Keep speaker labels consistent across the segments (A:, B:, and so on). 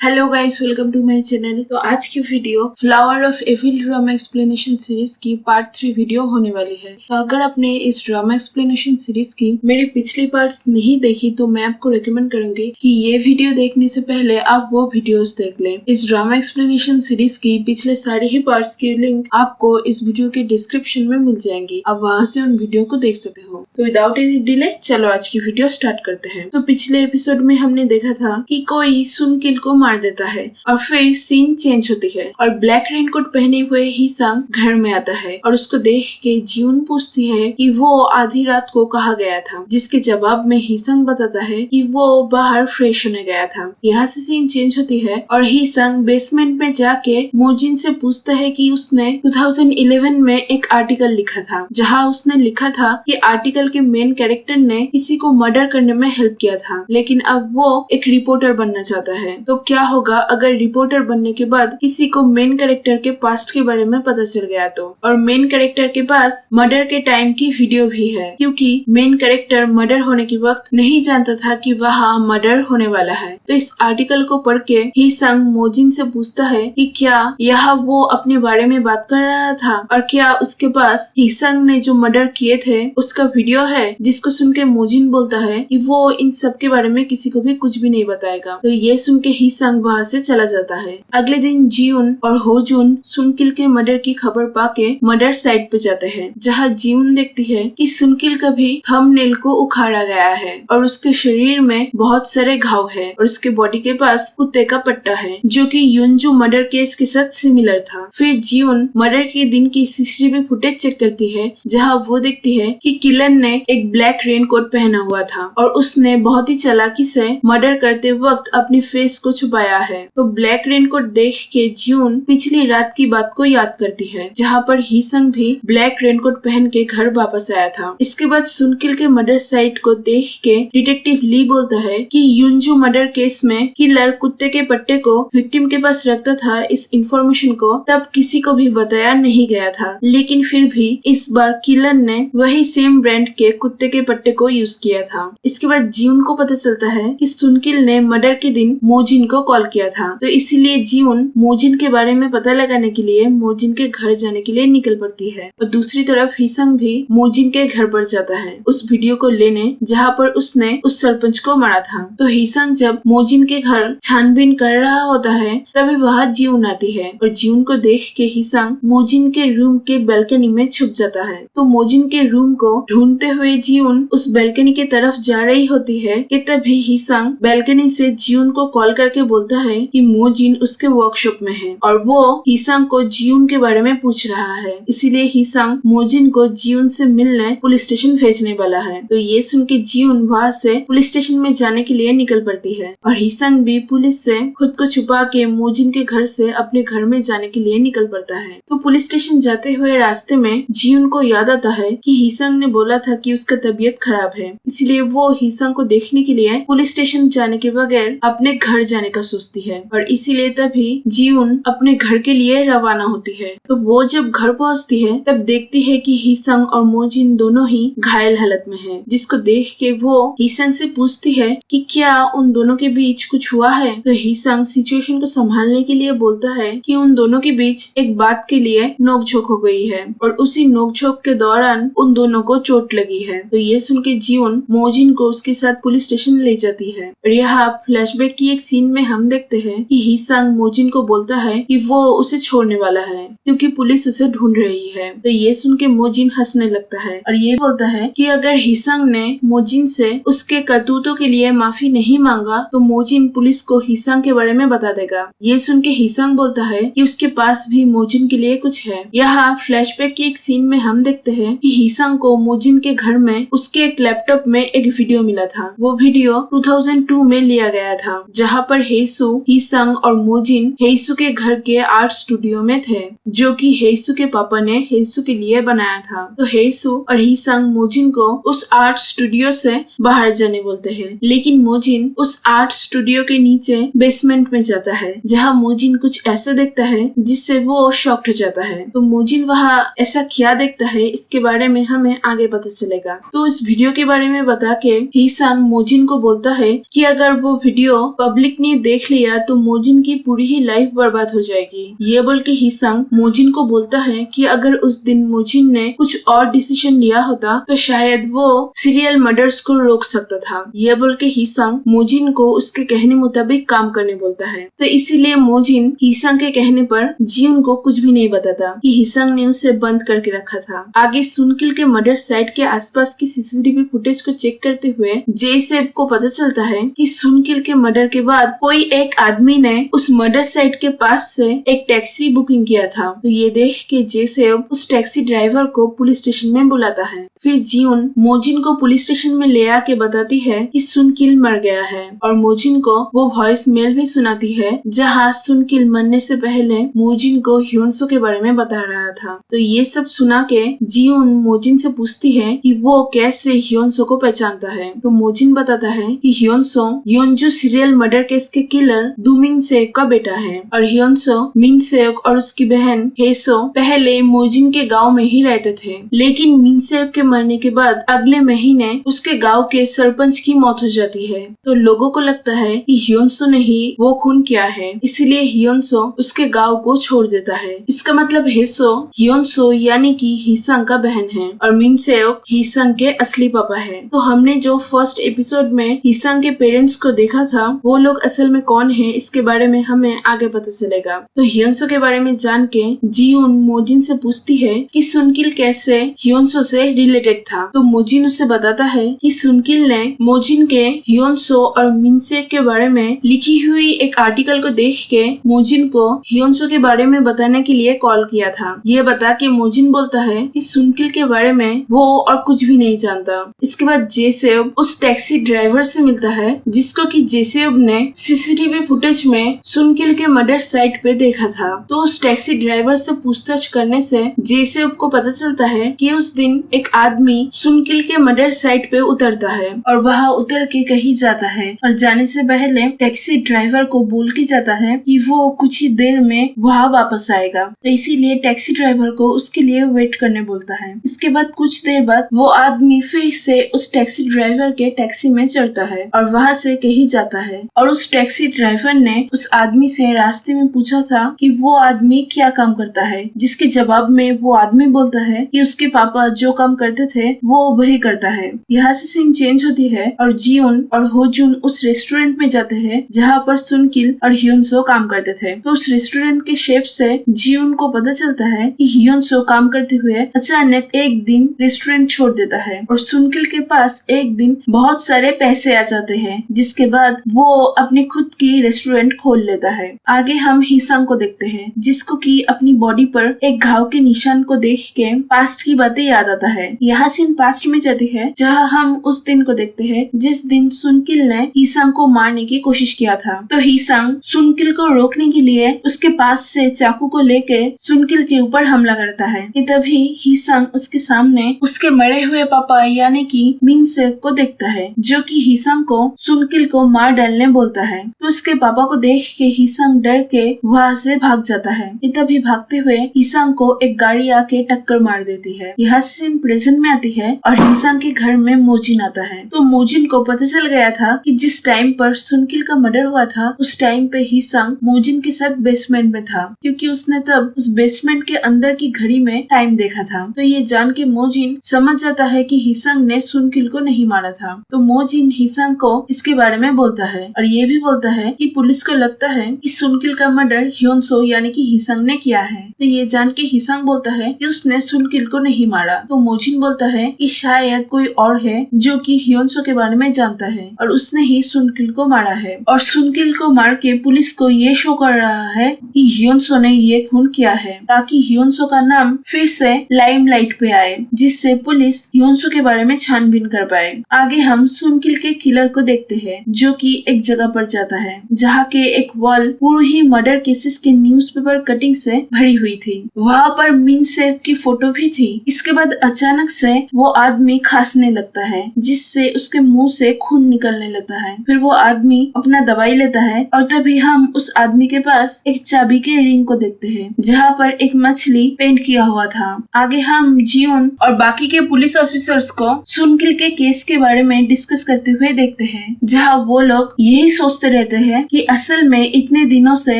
A: Hello guys, welcome to my channel. तो आज की video Flower of Evil drama explanation series की part 3 video होने वाली है। तो अगर आपने इस ड्रामा एक्सप्लेनेशन सीरीज की मेरी पिछली पार्ट्स नहीं देखी तो मैं आपको रेकमेंड करूंगी कि ये वीडियो देखने से पहले आप वो वीडियोस देख लें। इस ड्रामा एक्सप्लेनेशन सीरीज की पिछले सारे ही पार्ट्स की लिंक आपको इस वीडियो के डिस्क्रिप्शन में मिल जाएंगी। आप वहाँ से उन वीडियो को देख सकते हो। तो विदाउट एनी डिले चलो आज की वीडियो स्टार्ट करते हैं। तो पिछले एपिसोड में हमने देखा था कि कोई सुनकिल को मार देता है और फिर सीन चेंज होती है और ब्लैक रेनकोट पहने हुए ही संग घर में आता है और उसको देख के जियून पूछती है कि वो आधी रात को कहाँ गया था, जिसके जवाब में हीसंग बताता है कि वो बाहर फ्रेश होने गया था। यहाँ से सीन चेंज होती है और हीसंग बेसमेंट में जाके मोजिन से पूछता है कि उसने 2011 में एक आर्टिकल लिखा था जहाँ उसने लिखा था कि आर्टिकल के मेन कैरेक्टर ने किसी को मर्डर करने में हेल्प किया था, लेकिन अब वो एक रिपोर्टर बनना चाहता है। तो क्या होगा अगर रिपोर्टर बनने के बाद किसी को मेन कैरेक्टर के पास्ट के बारे में पता चल गया तो। और मेन कैरेक्टर के पास मर्डर के टाइम की वीडियो भी है, क्योंकि मेन कैरेक्टर मर्डर होने के वक्त नहीं जानता था कि वहाँ मर्डर होने वाला है। तो इस आर्टिकल को पढ़ के हीसंग मोजिन से पूछता है कि क्या यहाँ वो अपने बारे में बात कर रहा था और क्या उसके पास हीसंग ने जो मर्डर किए थे उसका वीडियो है, जिसको सुन के मोजिन बोलता है कि वो इन सब के बारे में किसी को भी कुछ भी नहीं बताएगा। तो ये सुन के हीसंग वहाँ से चला जाता है। अगले दिन जियून और होजुन सुनकिल के मर्डर की खबर पाके मर्डर साइट पे जाते हैं, जहाँ जियून देखती है कि सुनकिल का भी थंबनेल को उखाड़ा गया है और उसके शरीर में बहुत सारे घाव है और उसके बॉडी के पास कुत्ते का पट्टा है जो कि युनजू मर्डर केस के साथ सिमिलर था। फिर जियून मर्डर के दिन की सीसीटीवी फुटेज चेक करती है, जहाँ वो देखती है कि किलन ने एक ब्लैक रेनकोट पहना हुआ था और उसने बहुत ही चालाकी से मर्डर करते वक्त अपनी फेस को छुपाया है। तो ब्लैक रेनकोट देख के जियून पिछली रात की बात को याद करती है, जहाँ पर हीसंग भी ब्लैक रेनकोट पहन के घर वापस आया था। इसके बाद सुनकिल के मर्डर साइट को देख के डिटेक्टिव ली बोलता है कि युनजू मर्डर केस में किलर कुत्ते के पट्टे को विक्टिम के पास रखता था। इस इंफॉर्मेशन को तब किसी को भी बताया नहीं गया था, लेकिन फिर भी इस बार किलर ने वही सेम ब्रांड के कुत्ते के पट्टे को यूज किया था। इसके बाद जियून को पता चलता है कि सुनकिल ने मर्डर के दिन मोजिन को कॉल किया था, तो इसीलिए जियून मोजिन के बारे में पता लगाने के लिए मोजिन के घर जाने के लिए निकल पड़ती है। और दूसरी तरफ हीसंग भी मोजिन के घर पर जाता है उस वीडियो को लेने जहाँ पर उसने उस सरपंच को मारा था। तो हीसंग जब मोजिन के घर छानबीन कर रहा होता है तभी वहाँ जियून आती है और जियून को देख के हीसंग मोजिन के रूम के बालकनी में छुप जाता है। तो मोजिन के रूम को ढूंढते हुए जियून उस बालकनी की तरफ जा रही होती है कि तभी हीसंग बालकनी से जियून को कॉल करके बोलता है कि मोजिन उसके वर्कशॉप में है और वो हीसंग को जियून के बारे में पूछ रहा है। इसीलिए हीसंग मोजिन को जियून से मिलने पुलिस स्टेशन भेजने वाला है। तो ये सुन के जियून वहाँ से पुलिस स्टेशन में जाने के लिए निकल पड़ती है और हीसंग भी पुलिस से खुद को छुपा के मोजिन के घर से अपने घर में जाने के लिए निकल पड़ता है। तो पुलिस स्टेशन जाते हुए रास्ते में जियून को याद आता है कि हीसंग ने बोला था कि उसका तबीयत खराब है, इसलिए वो हीसंग को देखने के लिए पुलिस स्टेशन जाने के बगैर अपने घर जाने का सोचती है और इसीलिए तभी जियून अपने घर के लिए रवाना होती है। तो वो जब घर पहुंचती है तब देखती है कि हीसंग और मोजिन दोनों ही घायल हालत में हैं, जिसको देख के वो हीसंग से पूछती है कि क्या उन दोनों के बीच कुछ हुआ है। तो हीसंग सिचुएशन को संभालने के लिए बोलता है कि उन दोनों के बीच एक बात के लिए नोकझोंक हो गई है और उसी नोकझोंक के दौरान उन दोनों को चोट लगी है। तो ये सुन के जियून मोजिन को उसके साथ पुलिस स्टेशन ले जाती है और यहाँ फ्लैशबैक की एक सीन में हम देखते हैं कि हीसंग मोजिन को बोलता है कि वो उसे छोड़ने वाला है क्योंकि पुलिस उसे ढूंढ रही है। तो ये सुन के मोजिन हंसने लगता है और ये बोलता है कि अगर हीसंग ने मोजिन से उसके करतूतों के लिए माफी नहीं मांगा तो मोजिन पुलिस को हीसंग के बारे में बता देगा। ये सुन के हीसंग बोलता है कि उसके पास भी मोजिन के लिए कुछ है। यहाँ फ्लैशबैक की एक सीन में हम देखते हैं कि हीसंग को मोजिन के घर में उसके एक लैपटॉप में एक वीडियो मिला था। वो वीडियो 2002 में लिया गया था, जहाँ पर हेसु, हीसंग और मोजिन हेसु के घर के आर्ट स्टूडियो में थे, जो कि हेसु के पापा ने हेसु के लिए बनाया था। तो हेसु और हीसंग मोजिन को उस आर्ट स्टूडियो से बाहर जाने बोलते हैं, लेकिन मोजिन उस आर्ट स्टूडियो के नीचे बेसमेंट में जाता है, जहाँ मोजिन कुछ ऐसा देखता है जिससे वो शॉक्ड हो जाता है। तो मोजिन वहाँ ऐसा क्या देखता है इसके बारे में हमें आगे पता चलेगा। तो इस वीडियो के बारे में बता के हीसंग मोजिन को बोलता है कि अगर वो वीडियो पब्लिक ने देख लिया तो मोजिन की पूरी ही लाइफ बर्बाद हो जाएगी। ये बोल के हिसंग मोजिन को बोलता है कि अगर उस दिन मोजिन ने कुछ और डिसीजन लिया होता तो शायद वो सीरियल मर्डर्स को रोक सकता था। ये बोल के हिसंग मोजिन को उसके कहने मुताबिक काम करने बोलता है। तो इसीलिए मोजिन हिसंग के कहने पर जियोन को कुछ भी नहीं बताता कि हिसंग ने उसे बंद करके रखा था। आगे सुनकिल के मर्डर साइट के आसपास की सीसीटीवी फुटेज को चेक करते हुए जेसेब को पता चलता है कि सुनकिल के मर्डर के बाद कोई एक आदमी ने उस मर्डर साइट के पास से एक टैक्सी बुकिंग किया था। तो ये देख के जेसेब उस टैक्सी ड्राइवर को पुलिस स्टेशन में बुलाता है। फिर जियोन मोजिन को पुलिस स्टेशन में ले आके बताती है कि सुनकिल मर गया है और मोजिन को वो वॉइस मेल भी सुनाती है जहाँ सुनकिल मरने से पहले मोजिन को ह्योनसो के बारे में बता रहा था। तो ये सब सुना के जियोन मोजिन से पूछती है कि वो कैसे ह्योनसो को पहचानता है। तो मोजिन बताता है कि ह्योनसो योनजू सीरियल मर्डर केस के किलर दुमिंग सेक का बेटा है और ह्योनसो मिंग सेक और उसकी बहन हेसो पहले मोजिन के गांव में ही रहते थे, लेकिन मिंग सेक के मरने के बाद अगले महीने उसके गांव के सरपंच की मौत हो जाती है। तो लोगों को लगता है कि ह्योनसो ने ही वो खून किया है, इसलिए ह्योनसो उसके गांव को छोड़ देता है। इसका मतलब हेसो ह्योनसो यानी कि हिसंग का बहन है और मिंग सेक हिसंग के असली पापा है। तो हमने जो फर्स्ट एपिसोड में हिसंग के पेरेंट्स को देखा था वो लोग असल में कौन है इसके बारे में हमें आगे पता चलेगा। तो ह्योनसो के बारे में जान के जियोन मोजिन से पूछती है कि सुनकिल कैसे ह्योनसो से रिलेटेड था। तो मोजिन उसे बताता है कि सुनकिल ने मोजिन के ह्योनसो और मिंगसेक के बारे में लिखी हुई एक आर्टिकल को देख के मोजिन को ह्योनसो के बारे में बताने के लिए कॉल किया था। ये बता के मोजिन बोलता है कि सुनकिल के बारे में वो और कुछ भी नहीं जानता। इसके बाद जेसेब उस टैक्सी ड्राइवर से मिलता है जिसको कि जेसेब ने सीसीटीवी फुटेज में सुनकिल के मर्डर साइट पे देखा था। तो उस टैक्सी ड्राइवर से पूछताछ करने से जेसेब को पता चलता है कि उस दिन एक आदमी सुनकिल के मर्डर साइट पे उतरता है और वहाँ उतर के कहीं जाता है और जाने से पहले टैक्सी ड्राइवर को बोल के जाता है कि वो कुछ ही देर में वहाँ वापस आएगा। तो इसीलिए टैक्सी ड्राइवर को उसके लिए वेट करने बोलता है। इसके बाद कुछ देर बाद वो आदमी फिर से उस टैक्सी ड्राइवर के टैक्सी में चढ़ता है और वहाँ से कहीं जाता है और उस टैक्सी ड्राइवर ने उस आदमी से रास्ते में पूछा था कि वो आदमी क्या काम करता है, जिसके जवाब में वो आदमी बोलता है कि उसके पापा जो काम करते थे वो वही करता है। यहाँ से सीन चेंज होती है और जियोन और होजुन उस रेस्टोरेंट में जाते हैं जहाँ पर सुनकिल और ह्योनसो काम करते थे। तो उस रेस्टोरेंट के शेफ से जियोन को पता चलता है कि ह्योनसो काम करते हुए अचानक एक दिन रेस्टोरेंट छोड़ देता है और सुनकिल के पास एक दिन बहुत सारे पैसे आ जाते हैं, जिसके बाद वो अपनी खुद की रेस्टोरेंट खोल लेता है। आगे हम हिसंग को देखते हैं जिसको कि अपनी बॉडी पर एक घाव के निशान को देख के पास्ट की बातें याद आता है। यहाँ सीन पास्ट में जाती है जहाँ हम उस दिन को देखते हैं जिस दिन सुनकिल ने हिसंग को मारने की कोशिश किया था। तो हिसंग सुनकिल को रोकने के लिए उसके पास से चाकू को लेके सुनकिल के ऊपर हमला करता है। तभी हिसंग उसके सामने उसके मरे हुए पापा यानी कि मिंगसेक को देखता है जो कि हिसंग को सुनकिल को मार डालने बोलता है। तो उसके पापा को देख के हिसंग डर के वहाँ से भाग जाता है। तभी भागते हुए हिसंग को एक गाड़ी आके टक्कर मार देती है। यह सीन प्रेजेंट में आती है और हिसंग के घर में मोजिन आता है। तो मोजिन को पता चल गया था कि जिस टाइम पर सुनकिल का मर्डर हुआ था उस टाइम पे हिसंग मोजिन के साथ बेसमेंट में था, क्योंकि उसने तब उस बेसमेंट के अंदर की घड़ी में टाइम देखा था। तो ये जान के मोजिन समझ जाता है कि हिसंग ने सुनकिल को नहीं मारा था। तो मोजिन हिसंग को इसके बारे में बोलता है और ये भी बोलता है कि पुलिस को लगता है कि सुनकिल का मर्डर ह्योनसो यानी कि हिसंग ने किया है। तो ये जान के हिसंग बोलता है कि उसने सुनकिल को नहीं मारा। तो मोजिन बोलता है कि शायद कोई और है जो कि ह्योनसो के बारे में जानता है और उसने ही सुनकिल को मारा है और सुनकिल को मार के पुलिस को ये शो कर रहा है कि ह्योनसो ने ये खून किया है, ताकि ह्योनसो का नाम फिर से लाइमलाइट पे आए, जिससे पुलिस ह्योनसो के बारे में छानबीन कर पाए। आगे हम सुनकिल के किलर को देखते हैं जो कि एक जगह पर जाता है जहाँ के एक वॉल पूरी ही मर्डर केसेस के न्यूज़पेपर कटिंग से भरी हुई थी। वहाँ पर मिंगसेक की फोटो भी थी। इसके बाद अचानक से वो आदमी खांसने लगता है जिससे उसके मुंह से खून निकलने लगता है। फिर वो आदमी अपना दवाई लेता है और तभी हम उस आदमी के पास एक चाबी के रिंग को देखते हैं जहाँ पर एक मछली पेंट किया हुआ था। आगे हम जियोन और बाकी के पुलिस ऑफिसर्स को सुनकिल के केस के बारे में डिस्कस करते हुए देखते हैं जहाँ वो लोग यही सोचते रहते हैं कि असल में इतने दिनों से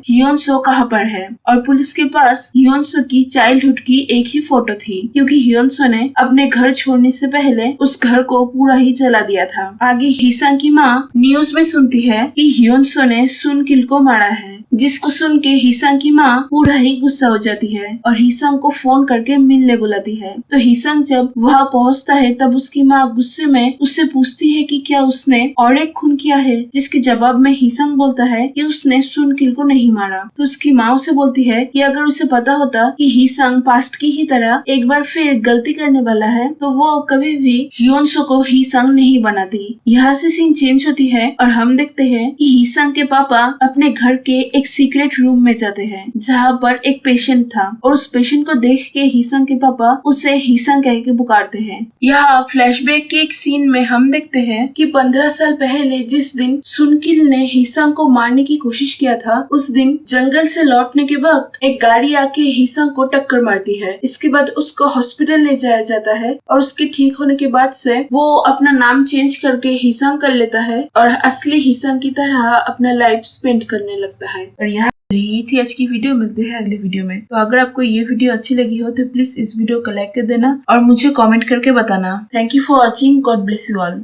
A: हियोन सो कहाँ पर है, और पुलिस के पास हियोन सो की चाइल्डहुड की एक ही फोटो थी, क्योंकि हियोन सो ने अपने घर छोड़ने से पहले उस घर को पूरा ही जला दिया था। आगे हिसंग की माँ न्यूज में सुनती है कि हियोन सो ने सुन किल को मारा है, जिसको सुन के हिसंग की माँ पूरा ही गुस्सा हो जाती है और हिसंग को फोन करके मिलने बुलाती है। तो हिसंग जब वहाँ पहुँचता है तब उसकी माँ गुस्से में उससे पूछती है कि क्या उसने और एक खून किया है, जिसके जवाब में हिसंग बोलता है कि उसने सुन किल को नहीं मारा। तो उसकी माँ उसे बोलती है कि अगर उसे पता होता कि हिसंग पास्ट की ही तरह एक बार फिर गलती करने वाला है तो वो कभी भी हियोन सो को हिसंग नहीं बनाती। यहाँ से सीन चेंज होती है और हम देखते हैं कि हिसंग के पापा अपने घर के एक सीक्रेट रूम में जाते हैं जहाँ पर एक पेशेंट था, और उस पेशेंट को देख के हिसंग के पापा उसे हिसंग कह के पुकारते हैं। यहाँ फ्लैशबैक के एक सीन में हम देखते हैं कि 15 साल पहले जिस दिन सुनकिल ने हिसंग को मारने की कोशिश किया था, उस दिन जंगल से लौटने के वक्त एक गाड़ी आके हिसंग को टक्कर मारती है। इसके बाद उसको हॉस्पिटल ले जाया जाता है और उसके ठीक होने के बाद से वो अपना नाम चेंज करके हिसंग कर लेता है और असली हिसंग की तरह अपना लाइफ स्पेंड करने लगता है। और यहाँ ये थी आज की वीडियो। मिलते हैं अगले वीडियो में। तो अगर आपको ये वीडियो अच्छी लगी हो तो प्लीज इस वीडियो को लाइक कर देना और मुझे कमेंट करके बताना। Thank you for watching. God bless you all.